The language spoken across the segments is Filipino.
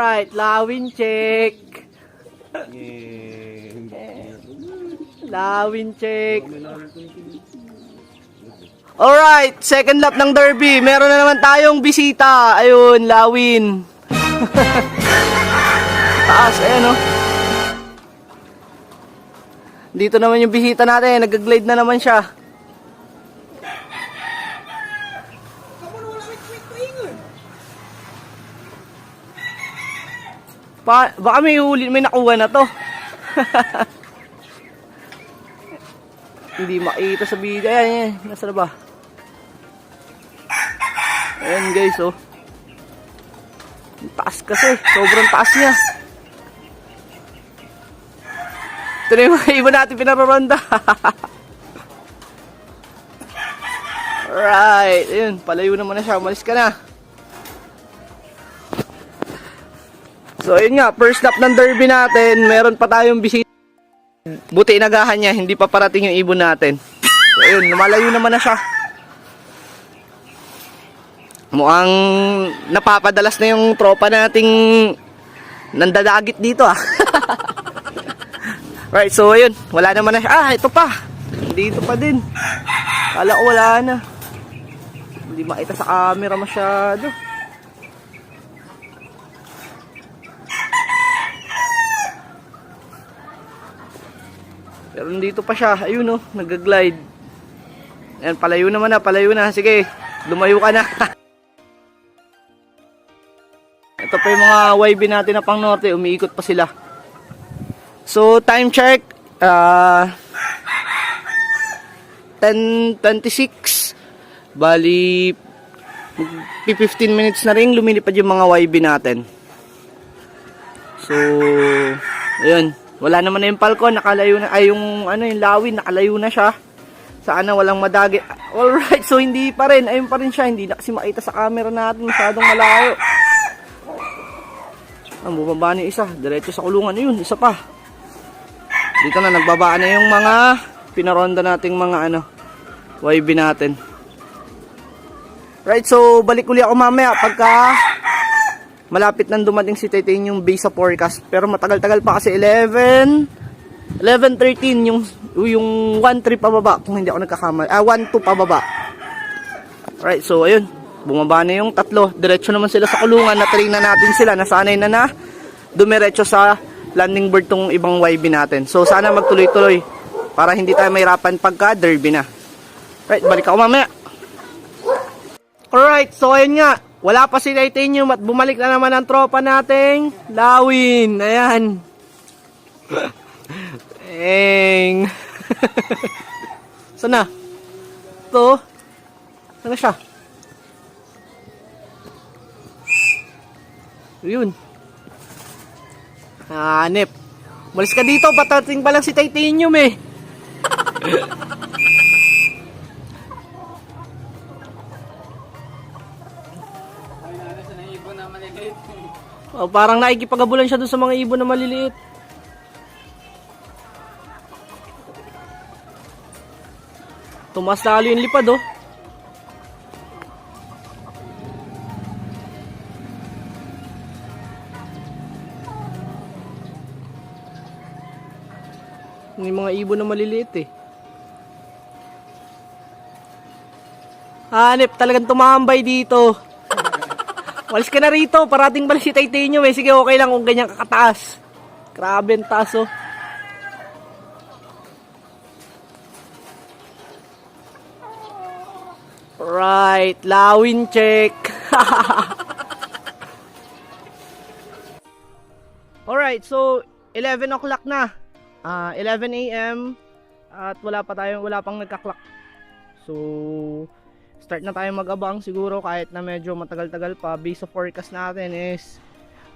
Alright, lawin check. Lawin check. Alright, second lap ng derby. Meron na naman tayong bisita. Ayun, lawin. Taas, ayan o. Dito naman yung bisita natin. Nag-glide na naman siya. Baka may huli, may nakuha na to. Hindi makita sa video. Ayan, nasa na ba? Ayan guys, oh. Taas kasi, sobrang taas niya. Ito na yung mga iba natin pinaroronda. Alright, ayun, palayo naman na siya. Umalis ka na. So ayun nga, first lap ng derby natin. Meron pa tayong bisita. Buti inagahan niya, hindi pa parating yung ibon natin. So ayun, lumalayo naman na siya. Mukhang napapadalas na yung tropa nating nandadagit dito ah. Right, so ayun, wala naman na siya. Ah, ito pa. Dito pa din. Kala ko wala na. Hindi makita sa camera masyado. Pero nandito pa siya. Ayun oh, nag-glide. Ayan, palayo naman na, palayo na. Sige, lumayo ka na. Ito pa yung mga YB natin na pang norte, umiikot pa sila. So, time check, 10:26. Bali, 15 minutes na rin, lumilipad yung mga YB natin. So, ayun, wala naman na yung Falcon, nakalayo na, ay yung, yung lawin, nakalayo na siya. Sana walang madagi. Alright, so hindi pa rin, ayun pa rin siya, hindi na kasi makita sa camera natin, masyadong malayo. Bumaba na yung isa, diretso sa kulungan. Yun, isa pa. Dito na, nagbabaan na yung mga pinaronda nating mga YB natin. Right, so balik uli ako mamaya pagka malapit nang dumating si Titanium base sa forecast. Pero matagal-tagal pa kasi 11:13 yung 1-3 pababa kung hindi ako nagkakamali. 1-2 pababa. Right, so ayun. Bumaba na yung tatlo. Diretso naman sila sa kulungan. Na-train na natin sila. Nasanay na dumiretso sa landing board tong ibang YB natin. So sana magtuloy-tuloy para hindi tayo mahirapan pagka derby na. Right, balik ako mamaya. Alright, so ayun nga. Wala pa si Titanium at bumalik na naman ang tropa nating lawin. Ayan. Eng. Sana? Ito. Sana siya? Yun. Hanep. Malis ka dito, patating pa lang si Titanium eh. Oh, parang naikipagabulan siya dun sa mga ibon na maliliit. Tumas lalo yung lipad oh. May mga ibon na maliliit eh. Hanep, talagang tumambay dito. Walis ka na rito, parating pala si Titanium eh. Sige, okay lang kung ganyan kakataas. Grabe ang taas oh. Right, lawin check. Alright, so 11 o'clock na. 11 AM at wala pang nagka-clock. So start na tayo mag-abang siguro kahit na medyo matagal-tagal pa. Base of forecast natin is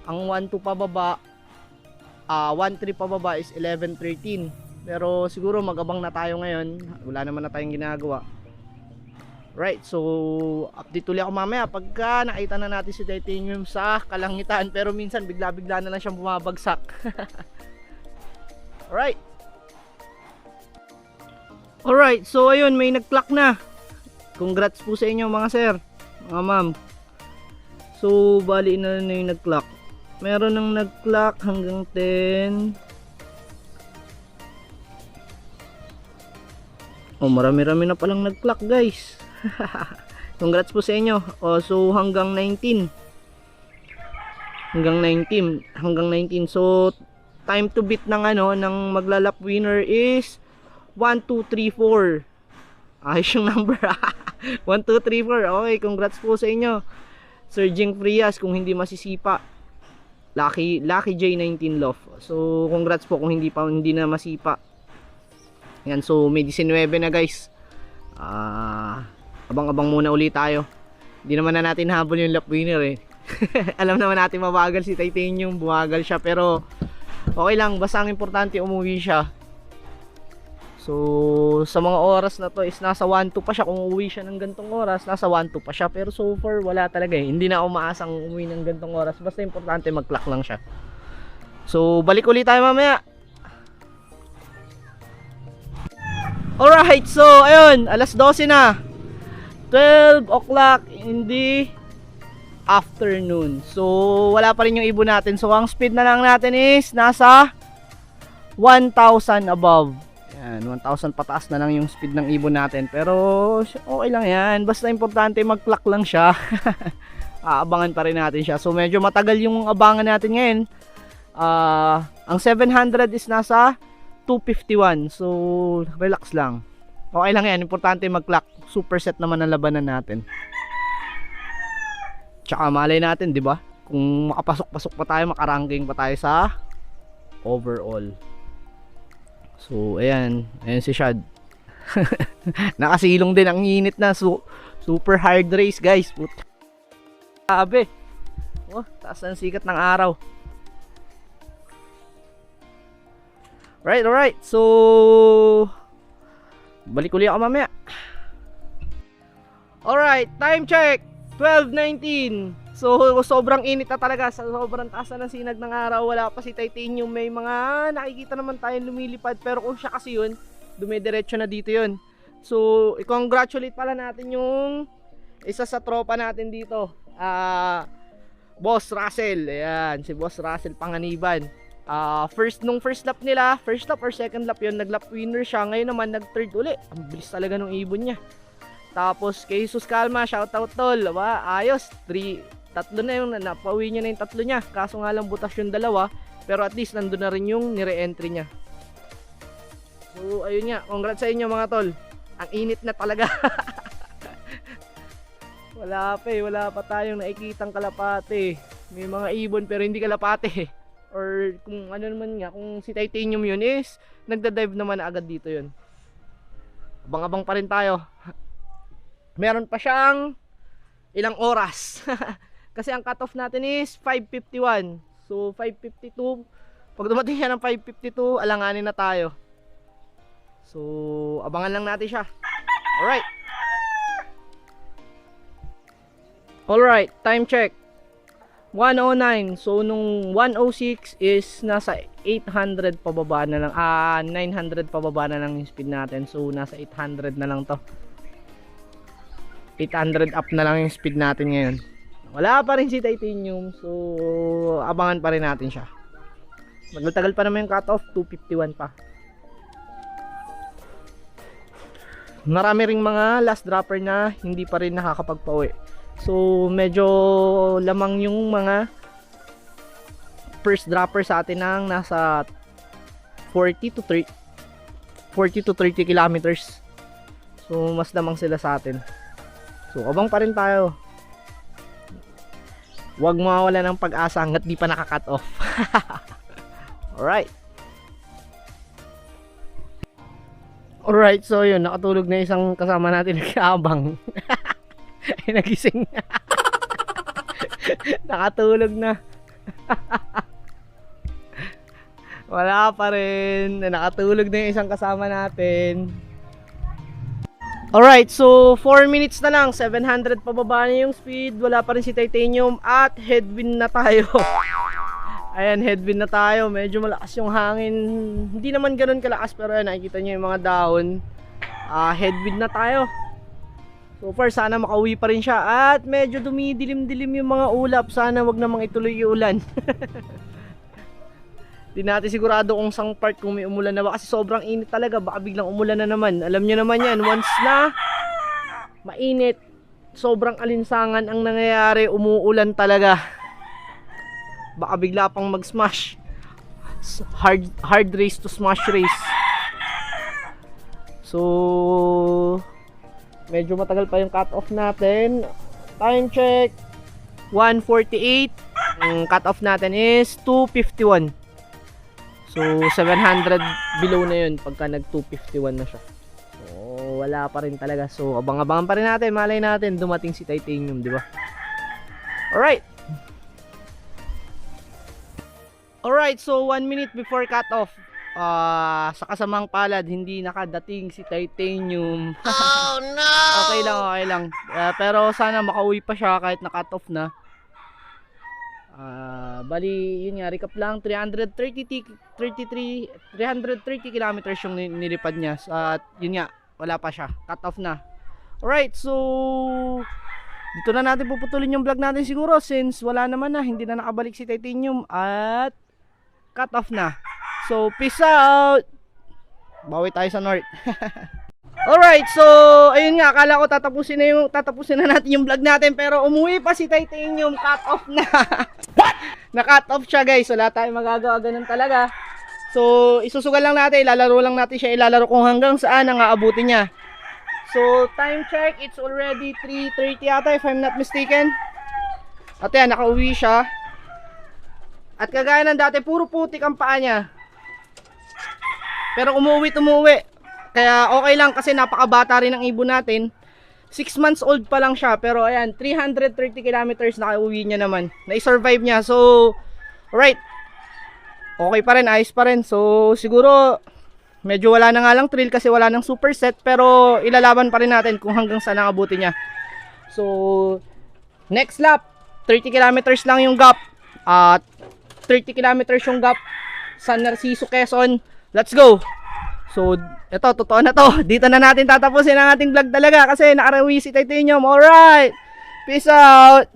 ang 1-2 pababa, 1-3 pababa is 11-13. Pero siguro mag-abang na tayo ngayon. Wala naman na tayong ginagawa. Right, so update ulit ako mamaya pagka nakita na natin si Titanium sa kalangitan. Pero minsan bigla-bigla na lang siyang bumabagsak. Alright, so ayun, may nag-clock na. Congrats po sa inyo mga sir, mga ma'am. So bali na yung nag-clock. Meron nang nag-clock hanggang 10. Oh, marami-rami na palang nag-clock, guys. Congrats po sa inyo. Oh, so hanggang 19. Hanggang 19. So time to beat ng ng maglalap winner is 1 2 3 4. Ayos yung number. 1 2 3 4. Okay, congrats po sa inyo. Surging Frias kung hindi masisipa. Lucky J19 Love. So congrats po kung hindi na masipa. Yan, so may 19 na, guys. Abang-abang muna ulit tayo. Hindi naman na natin habol yung lap winner eh. Alam naman natin mabagal si Titanium, bumagal siya, pero okay lang, basta ang importante umuwi siya. So sa mga oras na to is nasa 1-2 pa siya. Kung uuwi siya ng gantong oras, nasa 1-2 pa siya, pero so far wala talaga eh. Hindi na ako maasang umuwi ng gantong oras, basta importante mag-clock lang siya. So balik ulit tayo mamaya. Alright, so ayun, alas 12 na. 12 o'clock in the afternoon. So wala pa rin yung ibon natin. So ang speed na lang natin is nasa 1,000 above. Yan, 1,000 pataas na lang yung speed ng ibon natin. Pero okay lang yan. Basta importante mag-clock lang siya. Aabangan pa rin natin siya. So medyo matagal yung abangan natin ngayon. Ang 700 is nasa 251. So relax lang. Okay lang yan. Importante mag-clock. Super set naman ang labanan natin. Tsaka malay natin, di ba? Kung makapasok-pasok pa tayo, makaranking pa tayo sa overall. So ayan. Ayan si Shad. Nakasilong din. Ang init na. Super hard race, guys. Sabi. Oh, taas ang sikat ng araw. Alright. So balik ulit ako mamaya. Alright, time check 12:19. So sobrang init na talaga. Sobrang taas na ng sinag ng araw. Wala pa si Titanium. May mga nakikita naman tayong lumilipad. Pero kung siya kasi yun, dumidiretso na dito yun. So i-congratulate pala natin yung isa sa tropa natin dito, Boss Russell. Ayan, si Boss Russell Panganiban. First lap nila, first lap or second lap yun, nag-lap winner siya. Ngayon naman nag-third uli. Ang bilis talaga ng ibon niya. Tapos kay Jesus Calma, shoutout tol. Ayos, tatlo na yung napauwi niya na yung tatlo niya. Kaso nga lang butas yung dalawa, pero at least nandun na rin yung nire-entry niya. So ayun nga, congrats sa inyo mga tol. Ang init na talaga. Wala pa tayong nakikitang kalapate. May mga ibon pero hindi kalapate. Or kung ano naman nga, kung si Titanium yun is nagda-dive naman agad dito yun. Abang-abang pa rin tayo. Meron pa siyang ilang oras. Kasi ang cutoff natin is 5:51. So 5:52, pag dumating siya ng 5:52, alanganin na tayo. So abangan lang natin siya. Alright, time check 1:09. So nung 1:06 is nasa 800 pababa na lang, 900 pababa na lang yung speed natin. So nasa 800 na lang to. 800 up na lang yung speed natin ngayon. Wala pa rin si Titanium, so abangan pa rin natin siya. Tagal pa naman yung cutoff, 251 pa. Marami ring mga last dropper na hindi pa rin nakakapagpauwi. So medyo lamang yung mga first dropper sa atin ng nasa 40 to 30 kilometers. So mas lamang sila sa atin. So abang pa rin tayo. Huwag mawawala ng pag-asa hanggat di pa naka-cut off. Alright, so yun, nakatulog na isang kasama natin nag-aabang. Ay, nagising na. Nakatulog na. Wala pa rin. Nakatulog na yung isang kasama natin. Alright, so 4 minutes na lang. 700 pababa na yung speed. Wala pa rin si Titanium. At headwind na tayo. Ayan, headwind na tayo. Medyo malakas yung hangin. Hindi naman ganun kalakas, pero ayan, nakikita nyo yung mga dahon. Headwind na tayo. So So far, sana makauwi pa rin siya. At medyo dumidilim-dilim yung mga ulap. Sana wag namang ituloy yung ulan. Di natin sigurado kung sang part kung may umulan na ba. Kasi sobrang init talaga. Baka biglang umulan na naman. Alam nyo naman yan. Once na mainit, sobrang alinsangan ang nangyayari. Umuulan talaga. Baka bigla pang mag-smash. Hard race to smash race. So medyo matagal pa yung cut off natin. Time check 1:48. Ang cut off natin is 2:51. So 700 below na yun pagka nag 2:51 na siya. So wala pa rin talaga. So abang-abangan pa rin natin. Malay natin dumating si Titanium, di ba? Alright. Alright, so 1 minute before cut off. Sa kasamang palad, hindi nakadating si Titanium. Oh no! Okay lang. Pero sana makauwi pa siya kahit na-cut off na. Bali, yun nga, recap lang. 330 kilometers yung nilipad niya. At yun nga, wala pa siya. Cut off na. Alright, so dito na natin puputulin yung vlog natin siguro since wala naman na, hindi na nakabalik si Titanium at cut off na. So, peace out! Bawi tayo sa north. Alright, so, ayun nga, akala ko tatapusin na natin yung vlog natin, pero umuwi pa si Titanium, cut off na. What? Na-cut off siya guys, wala tayong magagawa, ganun talaga. So, isusugal lang natin, ilalaro lang natin siya, ilalaro kung hanggang saan ang aabutin niya. So, time check, it's already 3:30 ata if I'm not mistaken. At yan, nakauwi siya. At kagaya ng dati, puro putik ang paa niya. Pero umuwi. Kaya okay lang kasi napakabata rin ng ibon natin. 6 months old pa lang siya. Pero ayan, 330 kilometers nakauwi niya naman. Na-survive niya. So, alright. Okay pa rin, ayos pa rin. So, siguro, medyo wala na nga lang thrill kasi wala nang super set. Pero, ilalaban pa rin natin kung hanggang saan nakabuti niya. So, next lap, 30 kilometers lang yung gap. At 30 kilometers yung gap. San Narciso, Quezon. Let's go! So, ito, totoo na to. Dito na natin tatapusin ang ating vlog talaga kasi nakarawi si Titanium. Alright! Peace out!